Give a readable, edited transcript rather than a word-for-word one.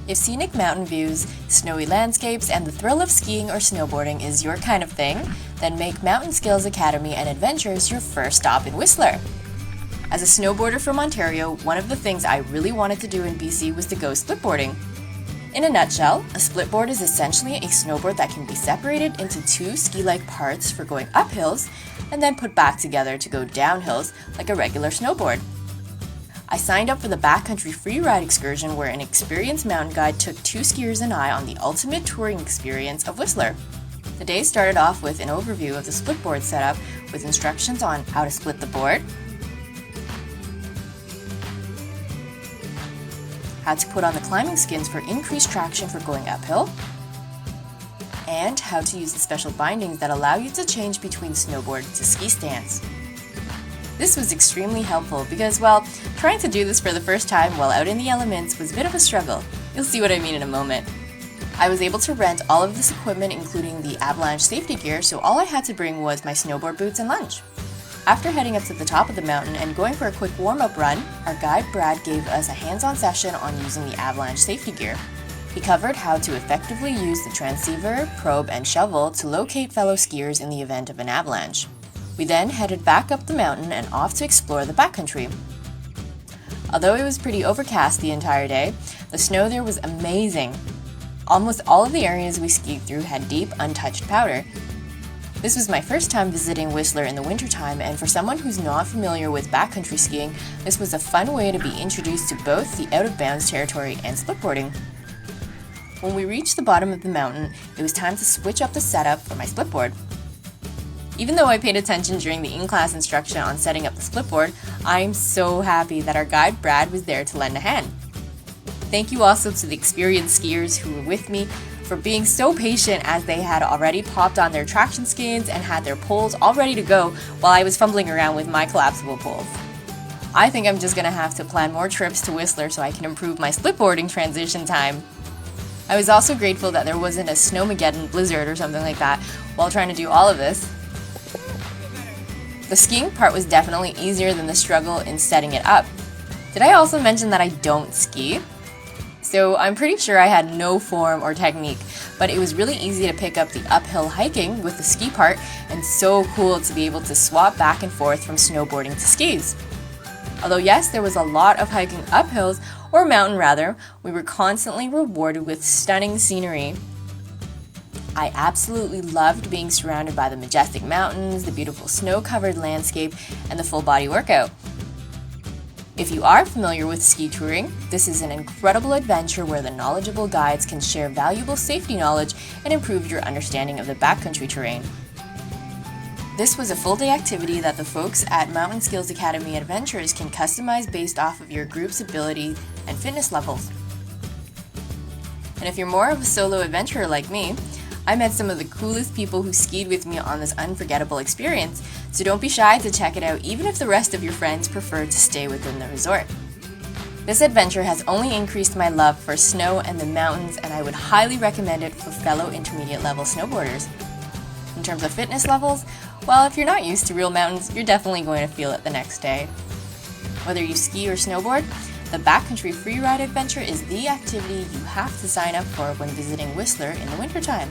If scenic mountain views, snowy landscapes, and the thrill of skiing or snowboarding is your kind of thing, then make Mountain Skills Academy and Adventures your first stop in Whistler. As a snowboarder from Ontario, one of the things I really wanted to do in BC was to go splitboarding. In a nutshell, a splitboard is essentially a snowboard that can be separated into two ski-like parts for going up hills and then put back together to go down hills like a regular snowboard. I signed up for the backcountry free ride excursion where an experienced mountain guide took two skiers and I on the ultimate touring experience of Whistler. The day started off with an overview of the splitboard setup with instructions on how to split the board, how to put on the climbing skins for increased traction for going uphill, and how to use the special bindings that allow you to change between snowboard to ski stance. This was extremely helpful because, well, trying to do this for the first time while out in the elements was a bit of a struggle. You'll see what I mean in a moment. I was able to rent all of this equipment including the Avalanche Safety gear, so all I had to bring was my snowboard boots and lunch. After heading up to the top of the mountain and going for a quick warm-up run, our guide Brad gave us a hands-on session on using the Avalanche Safety gear. He covered how to effectively use the transceiver, probe, and shovel to locate fellow skiers in the event of an avalanche. We then headed back up the mountain and off to explore the backcountry. Although it was pretty overcast the entire day, the snow there was amazing. Almost all of the areas we skied through had deep, untouched powder. This was my first time visiting Whistler in the wintertime, and for someone who's not familiar with backcountry skiing, this was a fun way to be introduced to both the out-of-bounds territory and splitboarding. When we reached the bottom of the mountain, it was time to switch up the setup for my splitboard. Even though I paid attention during the in-class instruction on setting up the splitboard, I'm so happy that our guide Brad was there to lend a hand. Thank you also to the experienced skiers who were with me for being so patient as they had already popped on their traction skins and had their poles all ready to go while I was fumbling around with my collapsible poles. I think I'm just gonna have to plan more trips to Whistler so I can improve my splitboarding transition time. I was also grateful that there wasn't a snowmageddon blizzard or something like that while trying to do all of this. The skiing part was definitely easier than the struggle in setting it up. Did I also mention that I don't ski? So I'm pretty sure I had no form or technique, but it was really easy to pick up the uphill hiking with the ski part and so cool to be able to swap back and forth from snowboarding to skis. Although yes, there was a lot of hiking up hills, or mountain rather, we were constantly rewarded with stunning scenery. I absolutely loved being surrounded by the majestic mountains, the beautiful snow-covered landscape, and the full-body workout. If you are familiar with ski touring, this is an incredible adventure where the knowledgeable guides can share valuable safety knowledge and improve your understanding of the backcountry terrain. This was a full-day activity that the folks at Mountain Skills Academy Adventures can customize based off of your group's ability and fitness levels. And if you're more of a solo adventurer like me, I met some of the coolest people who skied with me on this unforgettable experience, so don't be shy to check it out even if the rest of your friends prefer to stay within the resort. This adventure has only increased my love for snow and the mountains, and I would highly recommend it for fellow intermediate level snowboarders. In terms of fitness levels, well, if you're not used to real mountains, you're definitely going to feel it the next day. Whether you ski or snowboard, the backcountry free ride adventure is the activity you have to sign up for when visiting Whistler in the wintertime.